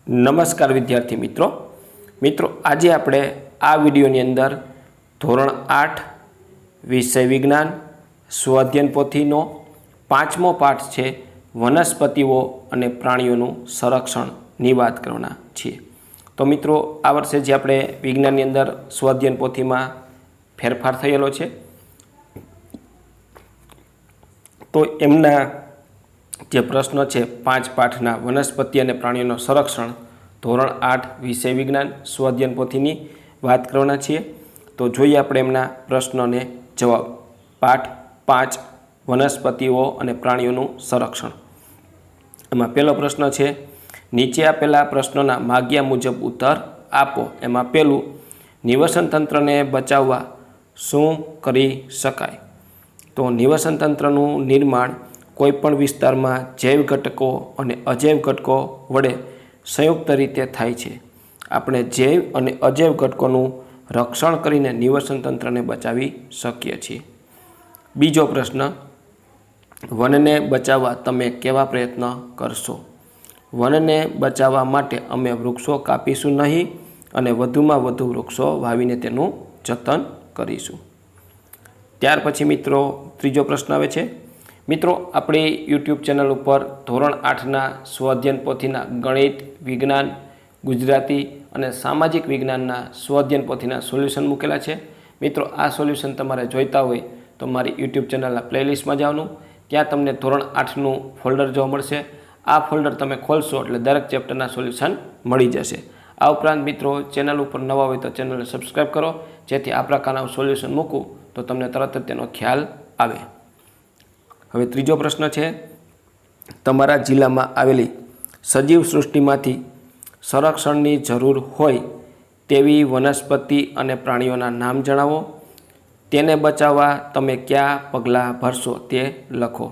નમસ્કાર વિદ્યાર્થી મિત્રો આજે આપણે આ વિડીયોની અંદર ધોરણ 8 વિષય વિજ્ઞાન સ્વઅધ્યયન પોથીનો 5મો પાઠ છે વનસ્પતિઓ અને પ્રાણીઓનું સંરક્ષણની વાત કરવાના છીએ। તો મિત્રો આ વર્ષે જે આપણે વિજ્ઞાનની અંદર સ્વઅધ્યયન પોથીમાં ફેરફાર થયેલો છે તો એમના જે પ્રશ્ન છે 5 પાઠના વનસ્પતિ અને પ્રાણીઓનું સંરક્ષણ ધોરણ 8 વિષય વિજ્ઞાન સ્વઅધ્યયન પોથીની વાત કરવાના છીએ। તો જોઈએ આપણે એમના પ્રશ્નોને જવાબ। પાઠ 5 વનસ્પતિઓ અને પ્રાણીઓનું સંરક્ષણ। એમાં પહેલો પ્રશ્ન છે નીચે આપેલા પ્રશ્નોના માગ્યા મુજબ ઉત્તર આપો। એમાં પહેલું નિવસન તંત્રને બચાવવા શું કરી શકાય? તો નિવસન તંત્રનું નિર્માણ કોઈપણ વિસ્તારમાં જૈવ ઘટકો અને અજૈવ ઘટકો વડે સંયુક્ત રીતે થાય છે। આપણે જૈવ અને અજૈવ ઘટકોનું રક્ષણ કરીને નિવસન તંત્રને બચાવી શકીએ છીએ। બીજો પ્રશ્ન વનને બચાવવા તમે કેવા પ્રયત્ન કરશો? વનને બચાવવા માટે અમે વૃક્ષો કાપીશું નહીં અને વધુમાં વધુ વૃક્ષો વાવીને તેનું જતન કરીશું। ત્યાર પછી મિત્રો ત્રીજો પ્રશ્ન આવે છે મિત્રો આપણી યુટ્યુબ ચેનલ ઉપર ધોરણ 8ના સ્વઅધ્યયન પોથીના ગણિત વિજ્ઞાન ગુજરાતી અને સામાજિક વિજ્ઞાનના સ્વઅધ્યયન પોથીના સોલ્યુશન મૂકેલા છે। મિત્રો આ સોલ્યુશન તમારે જોઈતા હોય તો મારી યુટ્યુબ ચેનલના પ્લેલિસ્ટમાં જવાનું, ત્યાં તમને ધોરણ 8નું ફોલ્ડર જોવા મળશે। આ ફોલ્ડર તમે ખોલશો એટલે દરેક ચેપ્ટરના સોલ્યુશન મળી જશે। આ ઉપરાંત મિત્રો ચેનલ ઉપર નવા હોય તો ચેનલને સબસ્ક્રાઈબ કરો, જેથી આ પ્રકારના સોલ્યુશન મૂકું તો તમને તરત જ તેનો ખ્યાલ આવે। હવે ત્રીજો પ્રશ્ન છે તમારા જિલ્લામાં આવેલી સજીવ સૃષ્ટિમાંથી સંરક્ષણની જરૂર હોય તેવી વનસ્પતિ અને પ્રાણીઓના નામ જણાવો। તેને બચાવવા તમે કયા પગલાં ભરશો તે લખો।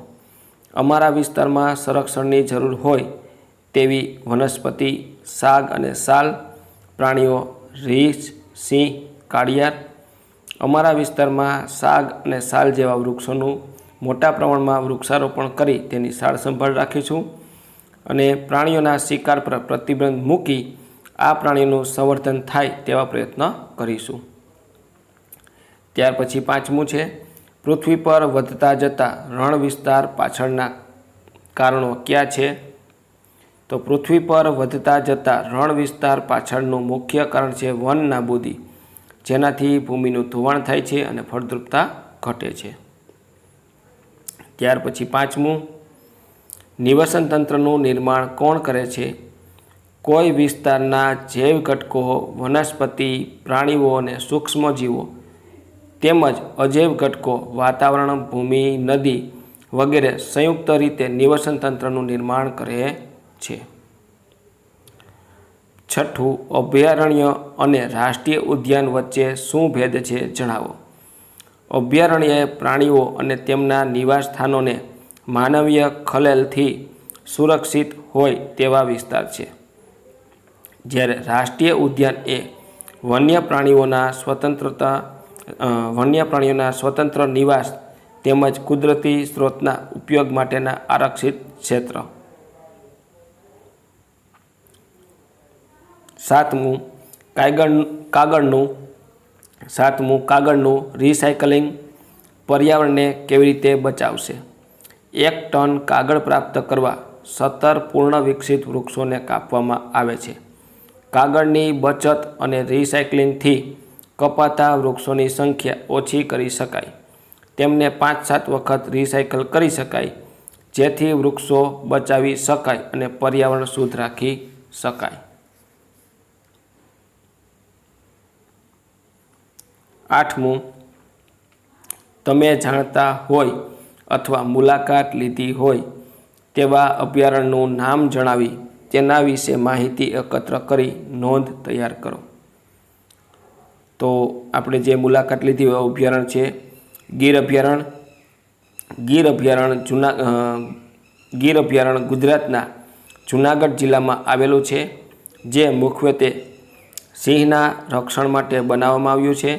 અમારા વિસ્તારમાં સંરક્ષણની જરૂર હોય તેવી વનસ્પતિ સાગ અને સાલ, પ્રાણીઓ રીંછ, સિંહ, કાળિયાર। અમારા વિસ્તારમાં સાગ અને સાલ જેવા વૃક્ષોનું મોટા પ્રમાણમાં વૃક્ષારોપણ કરી તેની સાર સંભાળ રાખીશું અને પ્રાણીઓના શિકાર પર પ્રતિબંધ મૂકી આ પ્રાણીઓનું સંવર્ધન થાય તેવા પ્રયત્ન કરીશું। ત્યાર પછી પાંચમું છે પૃથ્વી પર વધતા જતા રણ વિસ્તાર પાછળના કારણો કયા છે? તો પૃથ્વી પર વધતા જતા રણ વિસ્તાર પાછળનું મુખ્ય કારણ છે વન નાબૂદી, જેનાથી ભૂમિનું ધોવાણ થાય છે અને ફળદ્રુપતા ઘટે છે। ત્યાર પછી પાંચમું નિવસન તંત્રનું નિર્માણ કોણ કરે છે? કોઈ વિસ્તારના જૈવ ઘટકો, વનસ્પતિ, પ્રાણીઓ અને સૂક્ષ્મજીવો તેમજ અજૈવ ઘટકો, વાતાવરણ, ભૂમિ, નદી વગેરે સંયુક્ત રીતે નિવસન તંત્રનું નિર્માણ કરે છે। છઠ્ઠું અભયારણ્ય અને રાષ્ટ્રીય ઉદ્યાન વચ્ચે શું ભેદ છે જણાવો। અભયારણ્ય પ્રાણીઓ અને તેમના નિવાસ સ્થાનોને માનવીય ખલેલથી સુરક્ષિત હોય તેવા વિસ્તાર છે, જ્યારે રાષ્ટ્રીય ઉદ્યાન એ વન્ય પ્રાણીઓના સ્વતંત્ર નિવાસ તેમજ કુદરતી સ્ત્રોતના ઉપયોગ માટેના આરક્ષિત ક્ષેત્ર। સાતમું કાગળનું રિસાયકલિંગ પર્યાવરણને કેવી રીતે બચાવશે? 1 ટન કાગળ પ્રાપ્ત કરવા 17 પૂર્ણ વિકસિત વૃક્ષોને કાપવામાં આવે છે। કાગળની બચત અને રિસાયકલિંગથી કપાતા વૃક્ષોની સંખ્યા ઓછી કરી શકાય, તેમને 5-7 વખત રિસાયકલ કરી શકાય, જેથી વૃક્ષો બચાવી શકાય અને પર્યાવરણ શુદ્ધ રાખી શકાય। 8મું તમે જાણતા હોય અથવા મુલાકાત લીધી હોય તેવા અભયારણ્યનું નામ જણાવી તેના વિશે માહિતી એકત્ર કરી નોંધ તૈયાર કરો। તો આપણે જે મુલાકાત લીધી હોય અભયારણ્ય છે ગીર અભયારણ્ય ગુજરાતના જૂનાગઢ જિલ્લામાં આવેલું છે, જે મુખ્યત્વે સિંહના રક્ષણ માટે બનાવવામાં આવ્યું છે।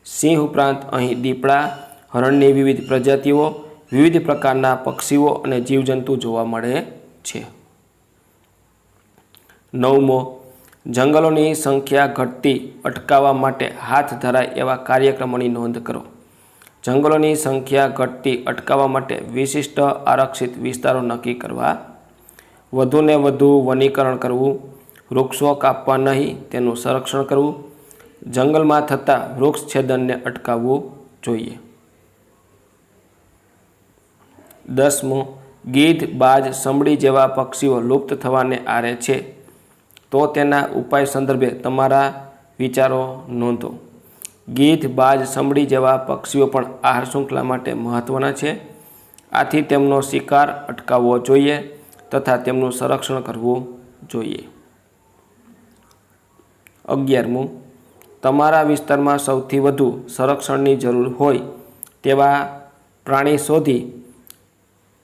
સિંહ ઉપરાંત અહીં દીપડા, હરણની વિવિધ પ્રજાતિઓ, વિવિધ પ્રકારના પક્ષીઓ અને જીવજંતુ જોવા મળે છે। 9મો, જંગલોની સંખ્યા ઘટતી અટકાવવા માટે હાથ ધરાય એવા કાર્યક્રમોની નોંધ કરો. જંગલોની સંખ્યા ઘટતી અટકાવવા માટે વિશિષ્ટ આરક્ષિત વિસ્તારો નક્કી કરવા. વધુને વધુ વનીકરણ કરવું. વૃક્ષો કાપવા નહીં, તેનું સંરક્ષણ કરવું. જંગલમાં થતા વૃક્ષછેદનને અટકાવવું જોઈએ. 10મો, ગીધ, બાજ, સમડી જેવા પક્ષીઓ લુપ્ત થવાને આરે છે, તો તેના ઉપાય સંદર્ભે તમારા વિચારો નોંધો. ગીધ, બાજ, સમડી જેવા પક્ષીઓ પણ આહાર શૃંખલા માટે મહત્ત્વના છે. આથી તેમનો શિકાર અટકાવવો જોઈએ તથા તેમનું સંરક્ષણ કરવું જોઈએ. 11મું, તમારા વિસ્તારમાં સૌથી વધુ સંરક્ષણની જરૂર હોય તેવા પ્રાણી શોધી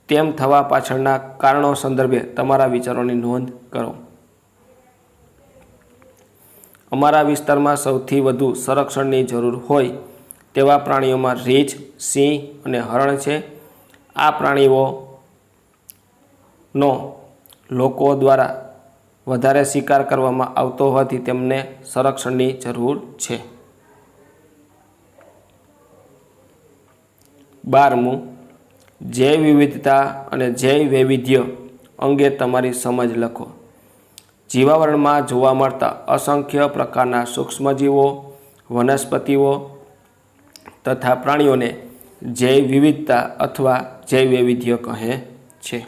તેમ થવા પાછળના કારણો સંદર્ભે તમારા વિચારોની નોંધ કરો. અમારા વિસ્તારમાં સૌથી વધુ સંરક્ષણની જરૂર હોય તેવા પ્રાણીઓમાં રીંછ, સિંહ અને હરણ છે. આ પ્રાણીઓનો લોકો દ્વારા વધારે શિકાર કરવામાં આવતો હોવાથી તેમને સંરક્ષણની જરૂર છે. 12મું, જૈવ વિવિધતા અને જૈવ વૈવિધ્ય અંગે તમારી સમજ લખો. જીવાવરણમાં જોવા મળતા અસંખ્ય પ્રકારના સૂક્ષ્મજીવો, વનસ્પતિઓ તથા પ્રાણીઓને જૈવ વિવિધતા અથવા જૈવ વૈવિધ્ય કહે છે.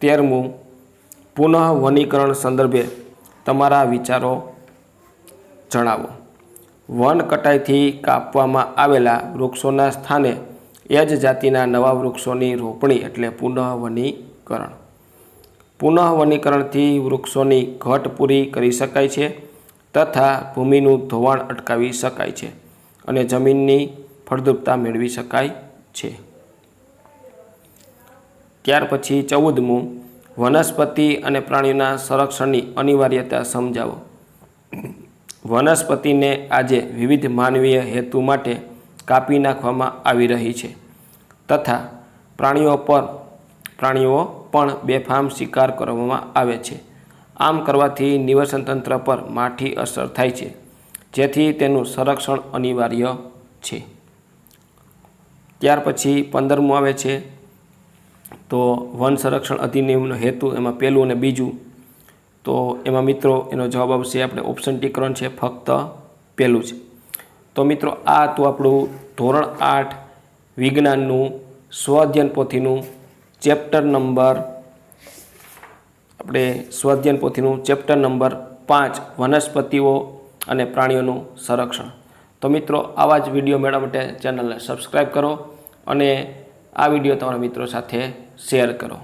13મું, પુનઃ વનીકરણ સંદર્ભે તમારા વિચારો જણાવો. વન કટાઈથી કાપવામાં આવેલા વૃક્ષોના સ્થાને એ જ જાતિના નવા વૃક્ષોની રોપણી એટલે પુનઃ વનીકરણ. પુનઃ વનીકરણથી વૃક્ષોની ઘટ પૂરી કરી શકાય છે તથા ભૂમિનું ધોવાણ અટકાવી શકાય છે અને જમીનની ફળદ્રુપતા મેળવી શકાય છે. ત્યાર પછી 14મું, વનસ્પતિ અને પ્રાણીઓના સંરક્ષણની અનિવાર્યતા સમજાવો. વનસ્પતિને આજે વિવિધ માનવીય હેતુ માટે કાપી નાખવામાં આવી રહી છે તથા પ્રાણીઓ પણ બેફામ શિકાર કરવામાં આવે છે. આમ કરવાથી નિવસનતંત્ર પર માઠી અસર થાય છે, જેથી તેનું સંરક્ષણ અનિવાર્ય છે. ત્યાર પછી 15મું આવે છે તો વન સંરક્ષણ અધિનિયમનો હેતુ, એમાં પહેલું અને બીજું. તો એમાં મિત્રો એનો જવાબ આવશે આપણે ઓપ્શન ટી કરવાનો છે, ફક્ત પહેલું જ. તો મિત્રો આ હતું આપણું ધોરણ 8 વિજ્ઞાનનું સ્વઅધ્યયન પોથીનું ચેપ્ટર નંબર 5 વનસ્પતિઓ અને પ્રાણીઓનું સંરક્ષણ. તો મિત્રો આવા જ વિડીયો મેળવવા માટે ચેનલને સબસ્ક્રાઈબ કરો અને આ વિડીયો તમારા મિત્રો સાથે શેર કરો.